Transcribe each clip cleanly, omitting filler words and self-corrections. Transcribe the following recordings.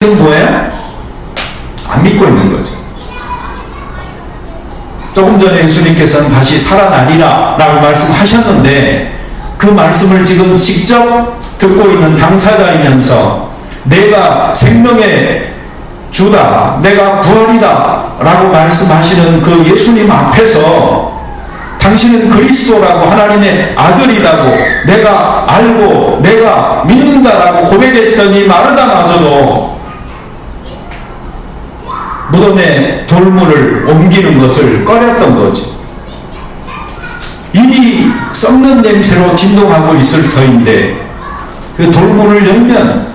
지금 뭐예요? 안 믿고 있는 거죠. 조금 전에 예수님께서는 다시 살아나리라 라고 말씀하셨는데 그 말씀을 지금 직접 듣고 있는 당사자이면서 내가 생명의 주다, 내가 부활이다 라고 말씀하시는 그 예수님 앞에서 당신은 그리스도라고 하나님의 아들이라고 내가 알고 내가 믿는다라고 고백했더니 마르다마저도 무덤에 돌문을 옮기는 것을 꺼렸던 거죠. 이미 썩는 냄새로 진동하고 있을 터인데 그 돌문을 열면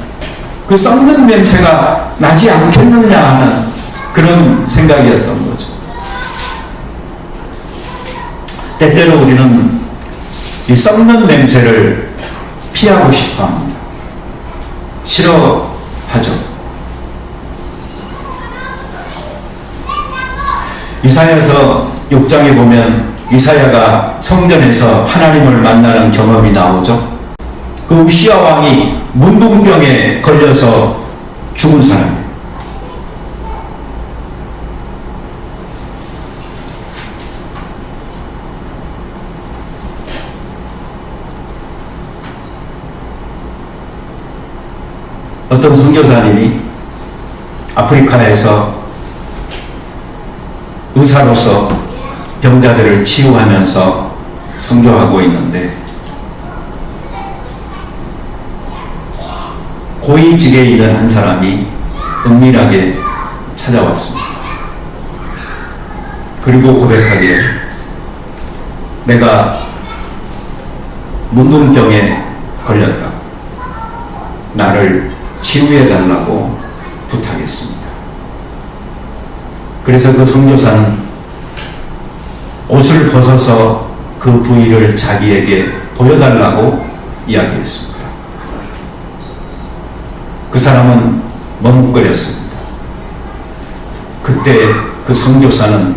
그 썩는 냄새가 나지 않겠느냐 하는 그런 생각이었던 거죠. 때때로 우리는 이 썩는 냄새를 피하고 싶어 합니다. 싫어하죠. 이사야서 6장에 보면 이사야가 성전에서 하나님을 만나는 경험이 나오죠. 그 우시야 왕이 문둥병에 걸려서 죽은 사람이에요. 어떤 선교사님이 아프리카에서 의사로서 병자들을 치유하면서 선교하고 있는데 고위직에 있는 한 사람이 은밀하게 찾아왔습니다. 그리고 고백하기를 내가 문둥병에 걸렸다. 나를 치유해달라고 부탁했습니다. 그래서 그 선교사는 옷을 벗어서 그 부위를 자기에게 보여달라고 이야기했습니다. 그 사람은 머뭇거렸습니다. 그때 그 선교사는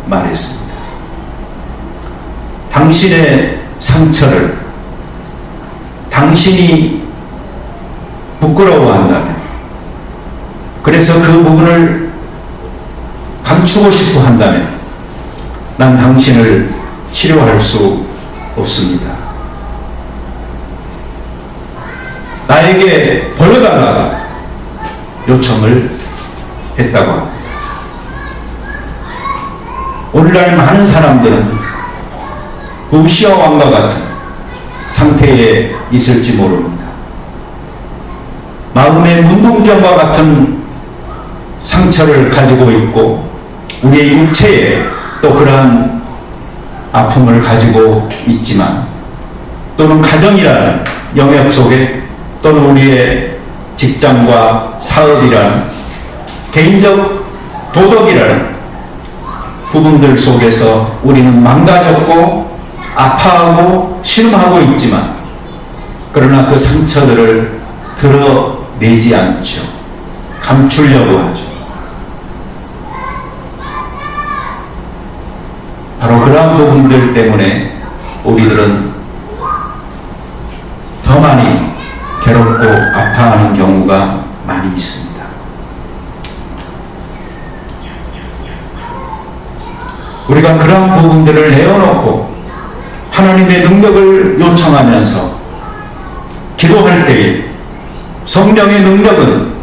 말했습니다. 당신의 상처를 당신이 부끄러워한다면, 그래서 그 부분을 감추고 싶어 한다면 난 당신을 치료할 수 없습니다. 나에게 보여달라고 요청을 했다고 합니다. 오늘날 많은 사람들은 우시야 왕과 같은 상태에 있을지 모릅니다. 마음의 문둥병과 같은 상처를 가지고 있고 우리의 육체에 또 그러한 아픔을 가지고 있지만, 또는 가정이라는 영역 속에, 또는 우리의 직장과 사업이라는 개인적 도덕이라는 부분들 속에서 우리는 망가졌고 아파하고 신음하고 있지만, 그러나 그 상처들을 드러내지 않죠. 감추려고 하죠. 바로 그러한 부분들 때문에 우리들은 더 많이 괴롭고 아파하는 경우가 많이 있습니다. 우리가 그러한 부분들을 내어놓고 하나님의 능력을 요청하면서 기도할 때에 성령의 능력은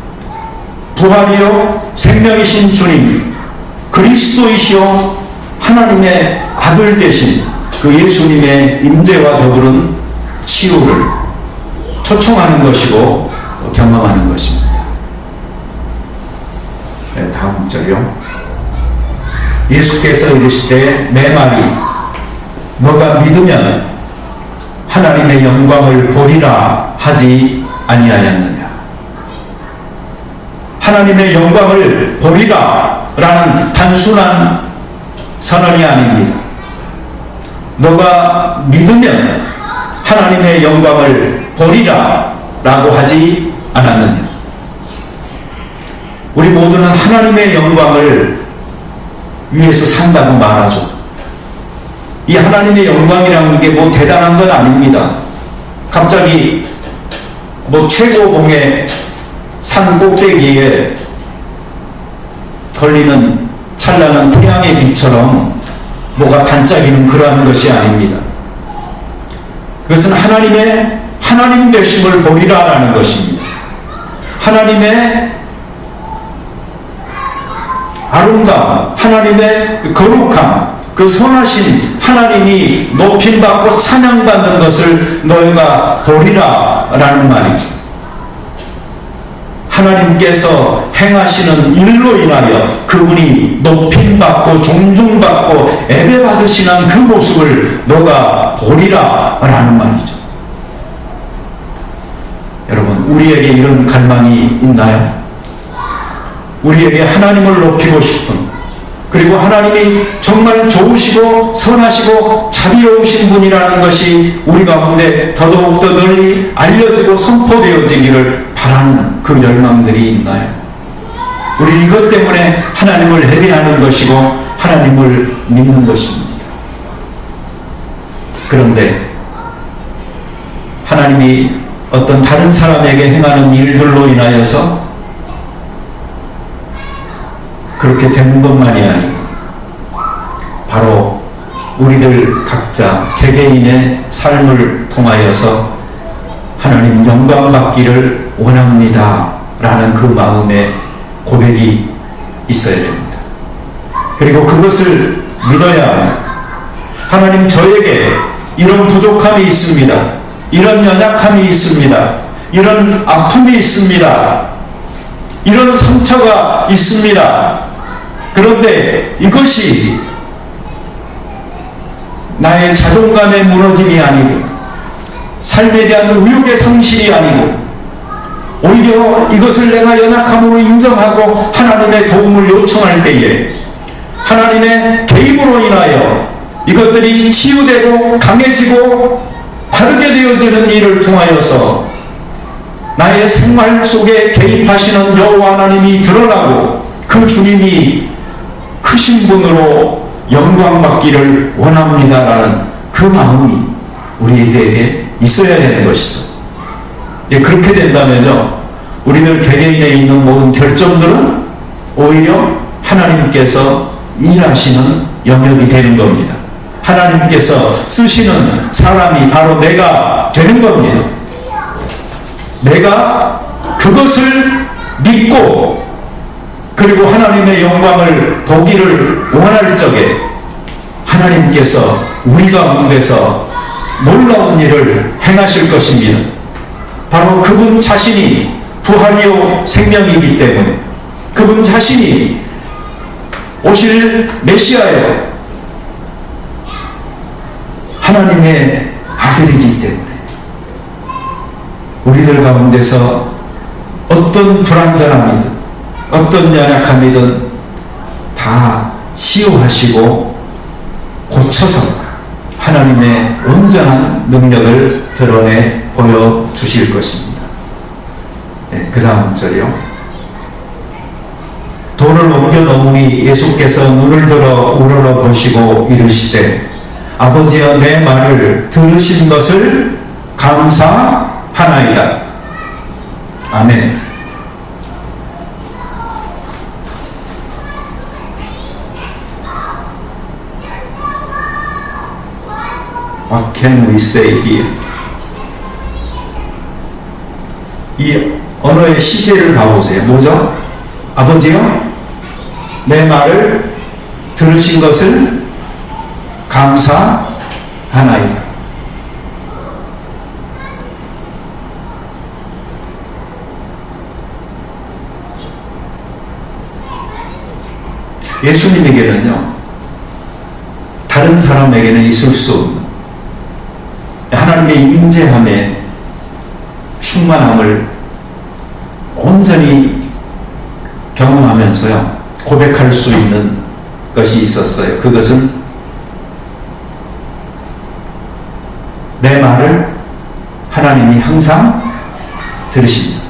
부활이요 생명이신 주님 그리스도이시요 하나님의 아들 되신 그 예수님의 임재와 더불은 치유를 초청하는 것이고 경험하는 것입니다. 네, 다음 절요. 예수께서 이르시되 내 말이 너가 믿으면 하나님의 영광을 보리라 하지 아니하였느냐. 하나님의 영광을 보리라 라는 단순한 선언이 아닙니다. 너가 믿으면 하나님의 영광을 보리라 라고 하지 않았느냐. 우리 모두는 하나님의 영광을 위해서 산다고 말하죠. 이 하나님의 영광이라는 게 뭐 대단한 건 아닙니다. 갑자기 뭐 최고봉에 산 꼭대기에 걸리는 찬란한 태양의 빛처럼 뭐가 반짝이는 그러한 것이 아닙니다. 그것은 하나님 되심을 보리라라는 것입니다. 하나님의 아름다움, 하나님의 거룩함, 그 선하신 하나님이 높임받고 찬양받는 것을 너희가 보리라라는 말이죠. 하나님께서 행하시는 일로 인하여 그분이 높임받고 존중받고 예배받으시는 그 모습을 너가 보리라라는 말이죠. 여러분, 우리에게 이런 갈망이 있나요? 우리에게 하나님을 높이고 싶은, 그리고 하나님이 정말 좋으시고 선하시고 자비로우신 분이라는 것이 우리 가운데 더더욱더 널리 알려지고 선포되어지기를 바라는 그 열망들이 있나요? 우리 이것 때문에 하나님을 예배하는 것이고 하나님을 믿는 것입니다. 그런데 하나님이 어떤 다른 사람에게 행하는 일들로 인하여서 그렇게 되는 것만이 아니고 바로 우리들 각자 개개인의 삶을 통하여서 하나님 영광 받기를 원합니다 라는 그 마음의 고백이 있어야 됩니다. 그리고 그것을 믿어야 합니다. 하나님, 저에게 이런 부족함이 있습니다. 이런 연약함이 있습니다. 이런 아픔이 있습니다. 이런 상처가 있습니다. 그런데 이것이 나의 자존감의 무너짐이 아니고 삶에 대한 의욕의 상실이 아니고 오히려 이것을 내가 연약함으로 인정하고 하나님의 도움을 요청할 때에 하나님의 개입으로 인하여 이것들이 치유되고 강해지고 바르게 되어지는 일을 통하여서 나의 생활 속에 개입하시는 여호와 하나님이 드러나고 그 주님이 크신 분으로 영광받기를 원합니다라는 그 마음이 우리에게 있어야 되는 것이죠. 그렇게 된다면요, 우리들 개개인에 있는 모든 결정들은 오히려 하나님께서 일하시는 영역이 되는 겁니다. 하나님께서 쓰시는 사람이 바로 내가 되는 겁니다. 내가 그것을 믿고 그리고 하나님의 영광을 보기를 원할 적에 하나님께서 우리 가운데서 놀라운 일을 행하실 것입니다. 바로 그분 자신이 부활이요 생명이기 때문에, 그분 자신이 오실 메시아예요. 하나님의 아들이기 때문에 우리들 가운데서 어떤 불완전함이든 어떤 연약함이든 다 치유하시고 고쳐서 하나님의 온전한 능력을 드러내 보여주실 것입니다. 네, 그 다음 절이요. 돌을 옮겨 놓으니 예수께서 눈을 들어 우러러 보시고 이르시되 아버지여 내 말을 들으신 것을 감사하나이다. 아멘. What can we say here? 이 언어의 시제를 봐보세요. 뭐죠? 아버지요, 내 말을 들으신 것을 감사하나이다. 예수님에게는요, 다른 사람에게는 있을 수 없는 하나님의 임재함에 충만함을 온전히 경험하면서요, 고백할 수 있는 것이 있었어요. 그것은 내 말을 하나님이 항상 들으십니다.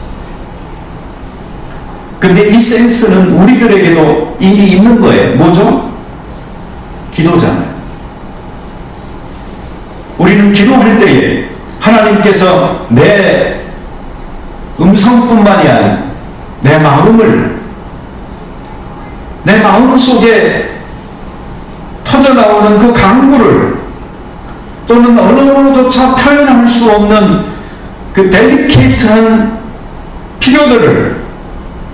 근데 이 센스는 우리들에게도 이미 있는 거예요. 뭐죠? 기도잖아요. 우리는 기도할 때에 하나님께서 내 음성뿐만이 아니라 내 마음 속에 터져나오는 그 강구를, 또는 언어로조차 표현할 수 없는 그 델리케이트한 필요들을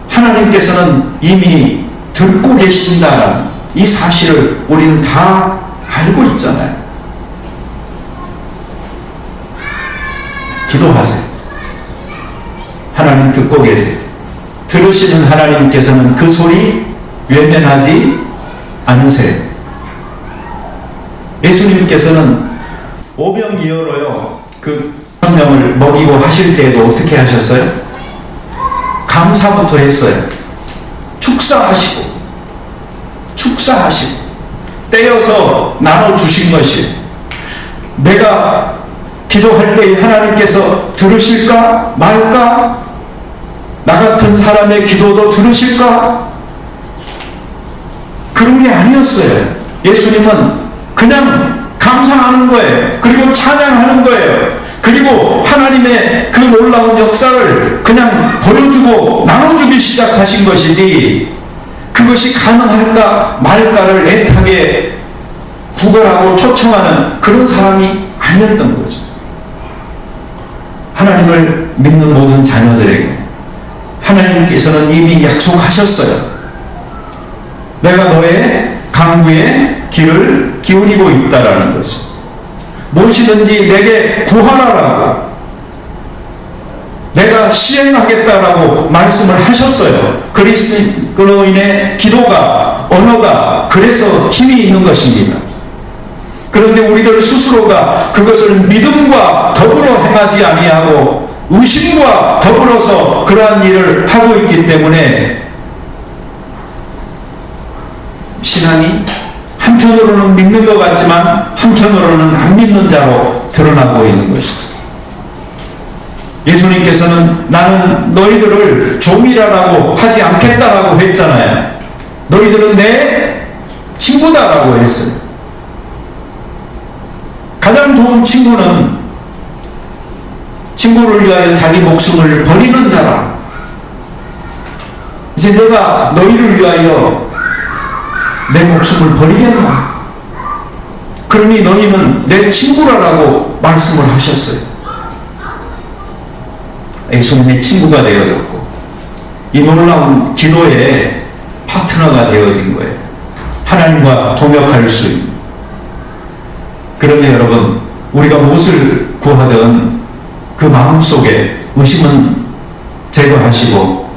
하나님께서는 이미 듣고 계신다는 이 사실을 우리는 다 알고 있잖아요. 기도하세요. 하나님 듣고 계세요. 들으시는 하나님께서는 그 소리 외면하지 않으세요. 예수님께서는 오병이어로요, 그 생명을 먹이고 하실 때에도 어떻게 하셨어요? 감사부터 했어요. 축사하시고 떼어서 나눠주신 것이, 내가 기도할 때 하나님께서 들으실까 말까? 나 같은 사람의 기도도 들으실까? 그런 게 아니었어요. 예수님은 그냥 감사하는 거예요. 그리고 찬양하는 거예요. 그리고 하나님의 그 놀라운 역사를 그냥 보여주고 나눠주기 시작하신 것이지, 그것이 가능할까 말까를 애타게 구걸하고 초청하는 그런 사람이 아니었던 거죠. 하나님을 믿는 모든 자녀들에게 하나님께서는 이미 약속하셨어요. 내가 너의 강구에 귀를 기울이고 있다라는 것을, 무엇이든지 내게 구하라라고 내가 시행하겠다라고 말씀을 하셨어요. 그리스도인의 기도가, 언어가 그래서 힘이 있는 것입니다. 그런데 우리들 스스로가 그것을 믿음과 더불어 행하지 아니하고 의심과 더불어서 그러한 일을 하고 있기 때문에 신앙이 한편으로는 믿는 것 같지만 한편으로는 안 믿는 자로 드러나고 있는 것이죠. 예수님께서는 나는 너희들을 종이라고 하지 않겠다라고 했잖아요. 너희들은 내 친구다라고 했어요. 가장 좋은 친구는 친구를 위하여 자기 목숨을 버리는 자라. 이제 내가 너희를 위하여 내 목숨을 버리겠나? 그러니 너희는 내 친구라고 말씀을 하셨어요. 예수님의 친구가 되어졌고 이 놀라운 기도의 파트너가 되어진 거예요. 하나님과 동역할 수 있는. 그런데 여러분, 우리가 무엇을 구하든 그 마음속에 의심은 제거하시고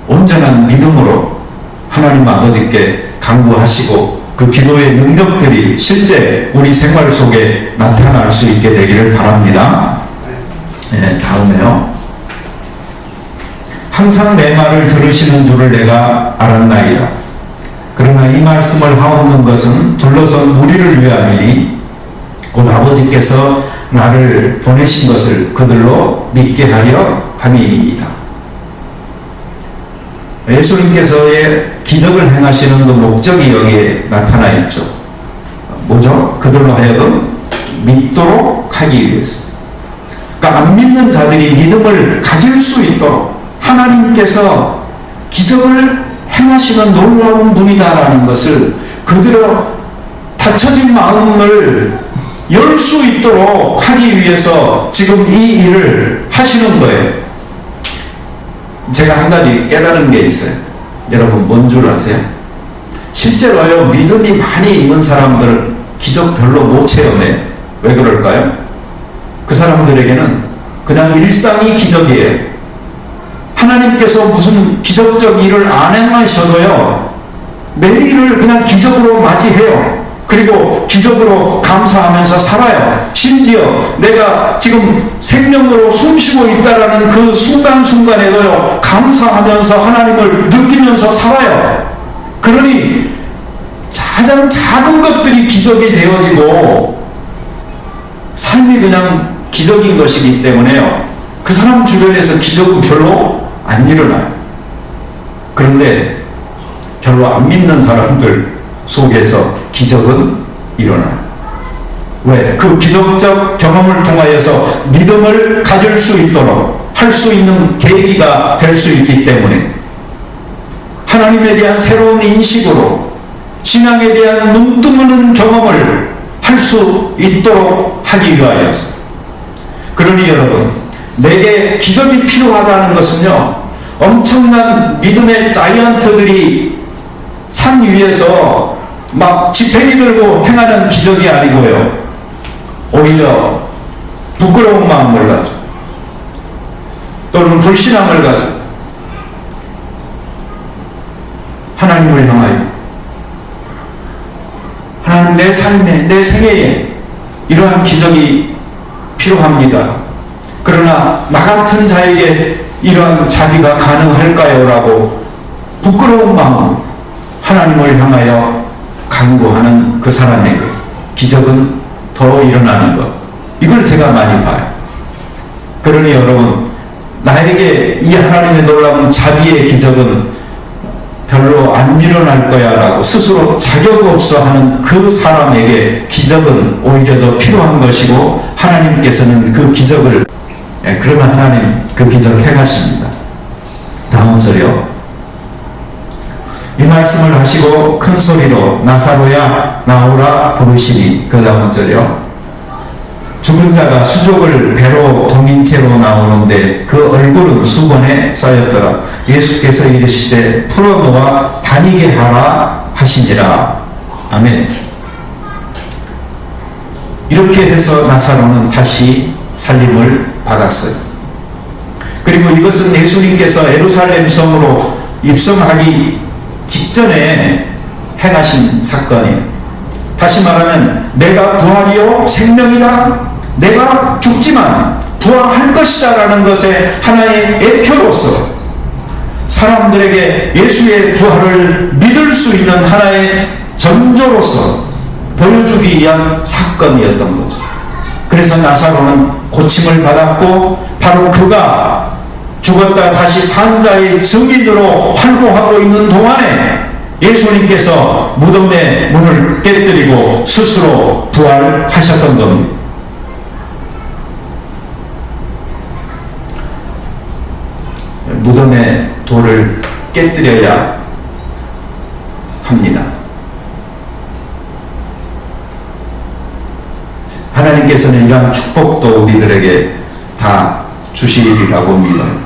온전한 믿음으로 하나님 아버지께 간구하시고 그 기도의 능력들이 실제 우리 생활 속에 나타날 수 있게 되기를 바랍니다. 네, 다음에요. 항상 내 말을 들으시는 줄을 내가 알았나이다. 그러나 이 말씀을 하옵는 것은 둘러선 무리를 위함이니 곧 아버지께서 나를 보내신 것을 그들로 믿게 하려 함이니이다. 예수님께서의 기적을 행하시는 그 목적이 여기에 나타나 있죠. 뭐죠? 그들로 하여금 믿도록 하기 위해서. 그러니까 안 믿는 자들이 믿음을 가질 수 있도록 하나님께서 기적을 행하시는 놀라운 분이다라는 것을 그들의 닫혀진 마음을 열 수 있도록 하기 위해서 지금 이 일을 하시는 거예요. 제가 한 가지 깨달은 게 있어요. 여러분 뭔 줄 아세요? 실제로요, 믿음이 많이 있는 사람들은 기적 별로 못 체험해요. 왜 그럴까요? 그 사람들에게는 그냥 일상이 기적이에요. 하나님께서 무슨 기적적 일을 안 행하셔도요, 매일을 그냥 기적으로 맞이해요. 그리고 기적으로 감사하면서 살아요. 심지어 내가 지금 생명으로 숨쉬고 있다라는 그 순간순간에도요, 감사하면서 하나님을 느끼면서 살아요. 그러니 가장 작은 것들이 기적이 되어지고 삶이 그냥 기적인 것이기 때문에요, 그 사람 주변에서 기적은 별로 안 일어나요. 그런데 별로 안 믿는 사람들 속에서 기적은 일어나요. 왜? 그 기적적 경험을 통하여서 믿음을 가질 수 있도록 할 수 있는 계기가 될 수 있기 때문에 하나님에 대한 새로운 인식으로 신앙에 대한 눈뜨는 경험을 할 수 있도록 하기 위하여서. 그러니 여러분, 내게 기적이 필요하다는 것은요, 엄청난 믿음의 자이언트들이 산 위에서 막 지팡이 들고 행하는 기적이 아니고요, 오히려 부끄러운 마음을 가지고 또는 불신앙을 가지고 하나님을 향하여, 하나님, 내 삶에, 내 생애에 이러한 기적이 필요합니다. 그러나 나 같은 자에게 이러한 자비가 가능할까요? 라고 부끄러운 마음으로 하나님을 향하여 간구하는 그 사람에게 기적은 더 일어나는 것, 이걸 제가 많이 봐요. 그러니 여러분, 나에게 이 하나님의 놀라운 자비의 기적은 별로 안 일어날 거야 라고 스스로 자격 없어 하는 그 사람에게 기적은 오히려 더 필요한 것이고, 하나님께서는 그 기적을, 그러면 하나님 그 기적 행하십니다. 다음 절이요. 이 말씀을 하시고 큰 소리로 나사로야 나오라 부르시니, 그 다음 절이요. 죽은 자가 수족을 배로 동인 채로 나오는데 그 얼굴은 수건에 쌓였더라. 예수께서 이르시되 풀어놓아 다니게 하라 하시니라. 아멘. 이렇게 해서 나사로는 다시 살림을 받았어요. 그리고 이것은 예수님께서 예루살렘 성으로 입성하기 직전에 행하신 사건이에요. 다시 말하면 내가 부활이요 생명이다, 내가 죽지만 부활할 것이다 라는 것의 하나의 예표로서 사람들에게 예수의 부활을 믿을 수 있는 하나의 전조로서 보여주기 위한 사건이었던 거죠. 그래서 나사로는 고침을 받았고, 바로 그가 죽었다 다시 산 자의 증인으로 활보하고 있는 동안에 예수님께서 무덤의 문을 깨뜨리고 스스로 부활하셨던 겁니다. 무덤의 돌을 깨뜨려야 합니다. 하나님께서는 이러한 축복도 우리들에게 다 주시리라고 믿어요.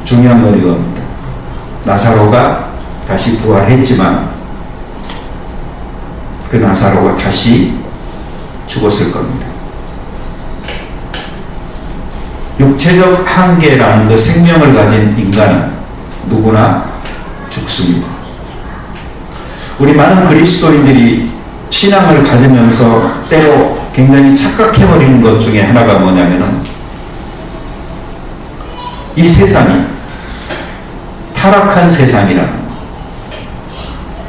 중요한 건 이겁니다. 나사로가 다시 부활했지만 그 나사로가 다시 죽었을 겁니다. 육체적 한계라는 그 생명을 가진 인간은 누구나 죽습니다. 우리 많은 그리스도인들이 신앙을 가지면서 때로 굉장히 착각해버리는 것 중에 하나가 뭐냐면은, 이 세상이 타락한 세상이라는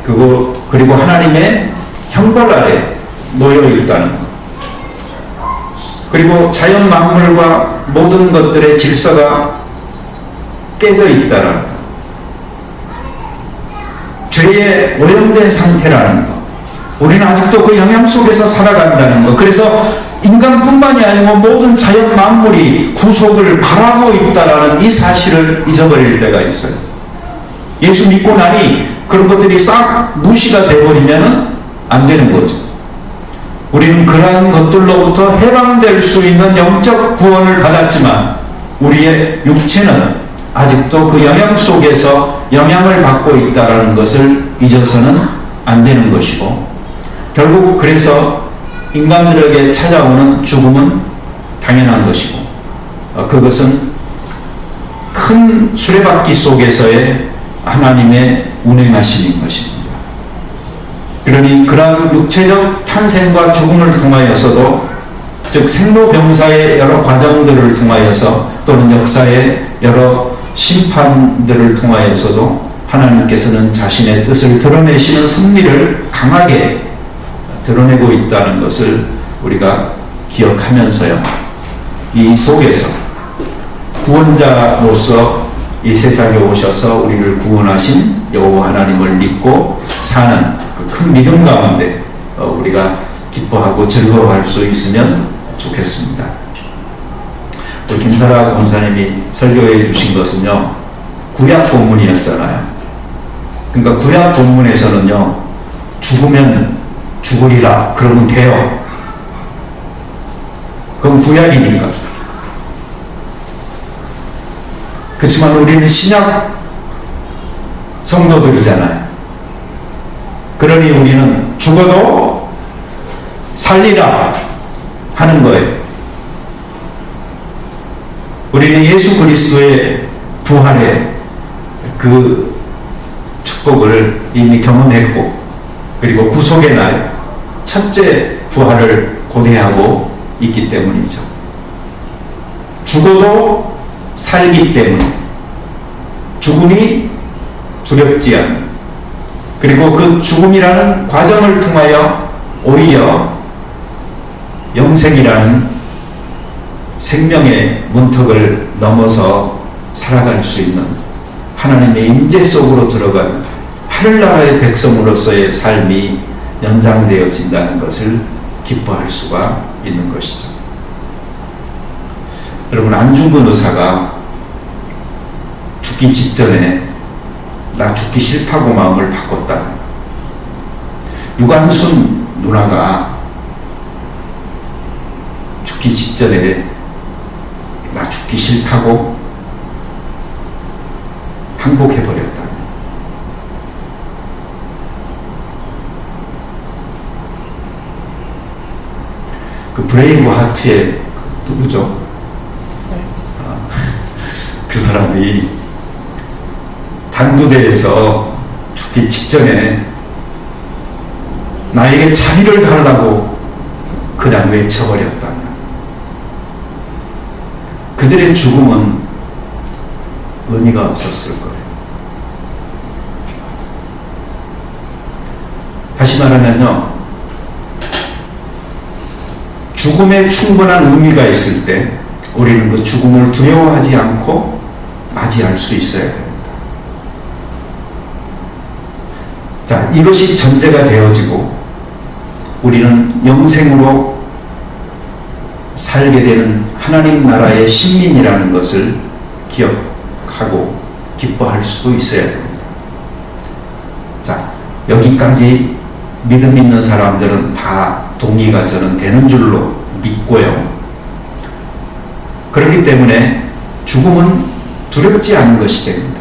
거, 그리고 하나님의 형벌 아래 놓여 있다는 것, 그리고 자연 만물과 모든 것들의 질서가 깨져 있다는 것, 죄에 오염된 상태라는 것, 우리는 아직도 그 영향 속에서 살아간다는 것, 그래서 인간뿐만이 아니고 모든 자연 만물이 구속을 바라고 있다는 이 사실을 잊어버릴 때가 있어요. 예수 믿고 나니 그런 것들이 싹 무시가 되어버리면 안 되는 거죠. 우리는 그러한 것들로부터 해방될 수 있는 영적 구원을 받았지만 우리의 육체는 아직도 그 영향 속에서 영향을 받고 있다는 것을 잊어서는 안 되는 것이고, 결국 그래서 인간들에게 찾아오는 죽음은 당연한 것이고, 그것은 큰 수레바퀴 속에서의 하나님의 운행하심인 것입니다. 그러니 그러한 육체적 탄생과 죽음을 통하여서도, 즉 생로병사의 여러 과정들을 통하여서 또는 역사의 여러 심판들을 통하여서도 하나님께서는 자신의 뜻을 드러내시는 섭리를 강하게 드러내고 있다는 것을 우리가 기억하면서요, 이 속에서 구원자로서 이 세상에 오셔서 우리를 구원하신 여호와 하나님을 믿고 사는 그 큰 믿음 가운데 우리가 기뻐하고 즐거워할 수 있으면 좋겠습니다. 또 김사라 권사님이 설교해 주신 것은요, 구약 본문이었잖아요. 그러니까 구약 본문에서는요, 죽으면 죽으리라 그러면 돼요. 그건 구약이니까. 그렇지만 우리는 신약 성도들이잖아요. 그러니 우리는 죽어도 살리라 하는 거예요. 우리는 예수 그리스도의 부활의 그 축복을 이미 경험했고, 그리고 구속의 날 첫째 부활을 고대하고 있기 때문이죠. 죽어도 살기 때문에 죽음이 두렵지 않는, 그리고 그 죽음이라는 과정을 통하여 오히려 영생이라는 생명의 문턱을 넘어서 살아갈 수 있는 하나님의 임재 속으로 들어간 하늘나라의 백성으로서의 삶이 연장되어진다는 것을 기뻐할 수가 있는 것이죠. 여러분, 안중근 의사가 죽기 직전에 나 죽기 싫다고 마음을 바꿨다. 유관순 누나가 죽기 직전에 나 죽기 싫다고 항복해버렸다. 그 브레이브 하트의 누구죠? 그 사람이 단두대에서 죽기 직전에 나에게 자비를 달라고 그냥 외쳐버렸다. 그들의 죽음은 의미가 없었을 거예요. 다시 말하면요, 죽음에 충분한 의미가 있을 때 우리는 그 죽음을 두려워하지 않고 맞이할 수 있어야 됩니다. 자, 이것이 전제가 되어지고 우리는 영생으로 살게 되는 하나님 나라의 신민이라는 것을 기억하고 기뻐할 수도 있어야 됩니다. 자, 여기까지 믿음 있는 사람들은 다 동의가 저는 되는 줄로 믿고요. 그렇기 때문에 죽음은 두렵지 않은 것이 됩니다.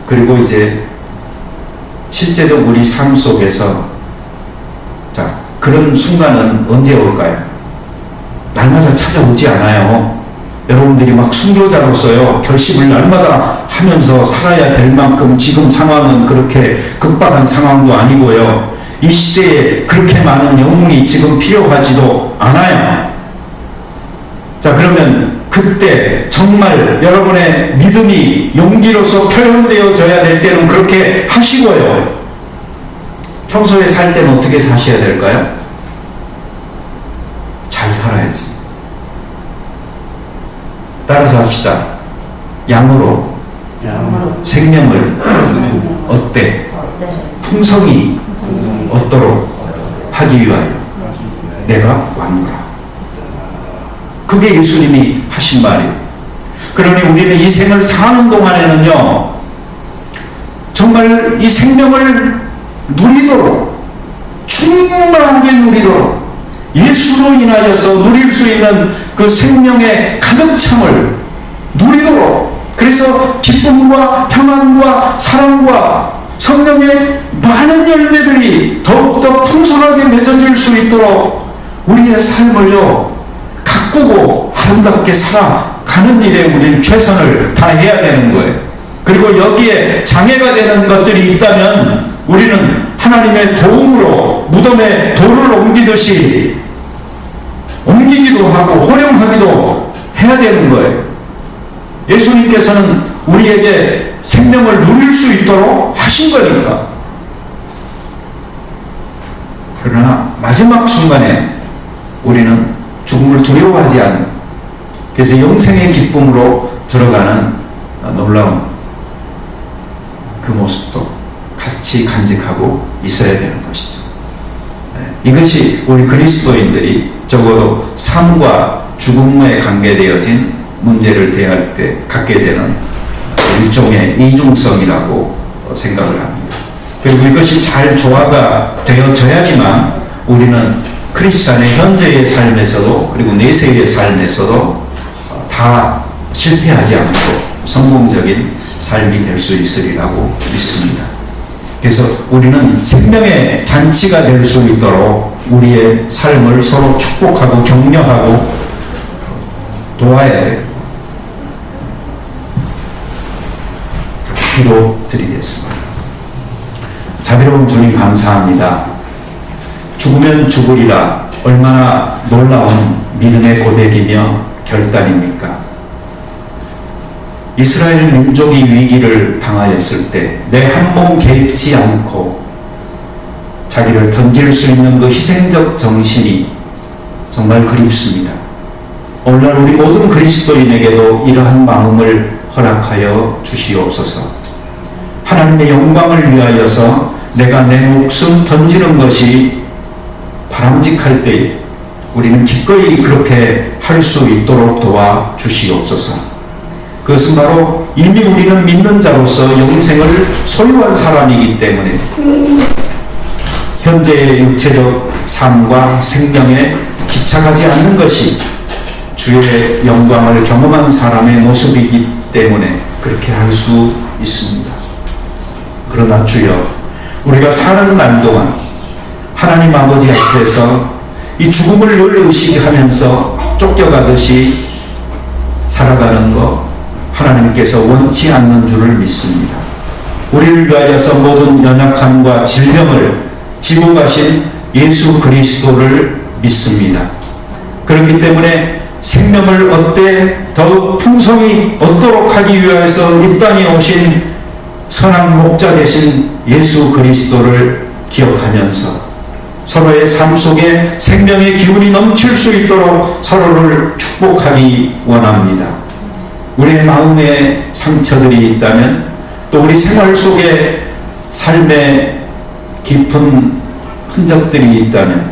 그리고 이제 실제적 우리 삶 속에서 자, 그런 순간은 언제 올까요? 날마다 찾아오지 않아요. 여러분들이 막 순교자로서요, 결심을 날마다 하면서 살아야 될 만큼 지금 상황은 그렇게 급박한 상황도 아니고요. 이 시대에 그렇게 많은 영웅이 지금 필요하지도 않아요. 자, 그러면 그때 정말 여러분의 믿음이 용기로서 표현되어져야 될 때는 그렇게 하시고요. 평소에 살 때는 어떻게 사셔야 될까요? 잘 살아야지. 따라서 합시다. 양으로 생명을 어때? 풍성히 얻도록 하기 위하여 내가 왔노라. 그게 예수님이 하신 말이에요. 그러니 우리는 이 생을 사는 동안에는요, 정말 이 생명을 누리도록, 충만하게 누리도록, 예수로 인하여서 누릴 수 있는 그 생명의 가득함을 누리도록, 그래서 기쁨과 평안과 사랑과 성령의 많은 열매들이 더욱더 풍성하게 맺어질 수 있도록 우리의 삶을요, 가꾸고 아름답게 살아가는 일에 우리는 최선을 다해야 되는 거예요. 그리고 여기에 장애가 되는 것들이 있다면 우리는 하나님의 도움으로 무덤에 돌을 옮기듯이 옮기기도 하고 호령하기도 해야 되는 거예요. 예수님께서는 우리에게 생명을 누릴 수 있도록 하신 거니까. 그러나 마지막 순간에 우리는 죽음을 두려워하지 않는, 그래서 영생의 기쁨으로 들어가는 놀라운 그 모습도 같이 간직하고 있어야 되는 것이죠. 이것이 우리 그리스도인들이 적어도 삶과 죽음에 관계되어진 문제를 대할 때 갖게 되는 일종의 이중성이라고 생각을 합니다. 그리고 이것이 잘 조화가 되어져야지만 우리는 크리스찬의 현재의 삶에서도 그리고 내세의 삶에서도 다 실패하지 않고 성공적인 삶이 될 수 있으리라고 믿습니다. 그래서 우리는 생명의 잔치가 될 수 있도록 우리의 삶을 서로 축복하고 격려하고 도와야 돼요. 기도드리겠습니다. 자비로운 주님 감사합니다. 죽으면 죽으리라 얼마나 놀라운 믿음의 고백이며 결단입니까? 이스라엘 민족이 위기를 당하였을 때 내 한 몸 개입지 않고 자기를 던질 수 있는 그 희생적 정신이 정말 그립습니다. 오늘날 우리 모든 그리스도인에게도 이러한 마음을 허락하여 주시옵소서. 하나님의 영광을 위하여서 내가 내 목숨 던지는 것이 바람직할 때에 우리는 기꺼이 그렇게 할 수 있도록 도와주시옵소서. 그것은 바로 이미 우리는 믿는 자로서 영생을 소유한 사람이기 때문에 현재의 육체적 삶과 생명에 집착하지 않는 것이 주의 영광을 경험한 사람의 모습이기 때문에 그렇게 할 수 있습니다. 그러나 주여, 우리가 사는 날 동안 하나님 아버지 앞에서 이 죽음을 늘 의식하면서 쫓겨가듯이 살아가는 것 하나님께서 원치 않는 줄을 믿습니다. 우리를 위하여서 모든 연약함과 질병을 지고 가신 예수 그리스도를 믿습니다. 그렇기 때문에 생명을 얻되 더욱 풍성히 얻도록 하기 위하여서 이 땅에 오신 선한 목자 되신 예수 그리스도를 기억하면서 서로의 삶 속에 생명의 기운이 넘칠 수 있도록 서로를 축복하기 원합니다. 우리의 마음에 상처들이 있다면 또 우리 생활 속에 삶의 깊은 흔적들이 있다면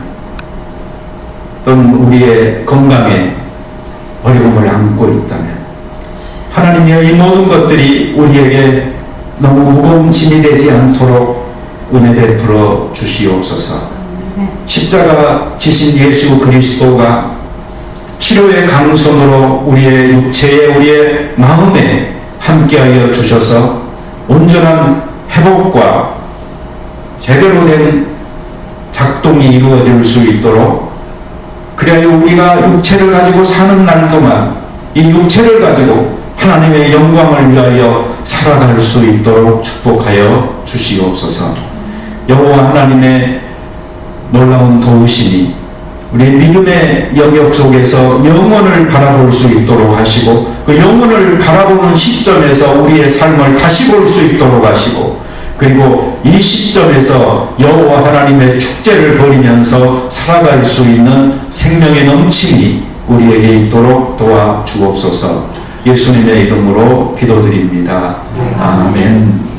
또는 우리의 건강에 어려움을 안고 있다면 하나님이여 이 모든 것들이 우리에게 너무 무거운 짐이 되지 않도록 은혜 베풀어 주시옵소서. 십자가 지신 예수 그리스도가 치료의 강선으로 우리의 육체에 우리의 마음에 함께하여 주셔서 온전한 회복과 제대로 된 작동이 이루어질 수 있도록 그래야 우리가 육체를 가지고 사는 날 동안 이 육체를 가지고 하나님의 영광을 위하여 살아갈 수 있도록 축복하여 주시옵소서. 여호와 하나님의 놀라운 도우심이 우리의 믿음의 영역 속에서 영원을 바라볼 수 있도록 하시고 그 영원을 바라보는 시점에서 우리의 삶을 다시 볼 수 있도록 하시고 그리고 이 시점에서 여호와 하나님의 축제를 벌이면서 살아갈 수 있는 생명의 넘침이 우리에게 있도록 도와주옵소서. 예수님의 이름으로 기도드립니다. 아멘.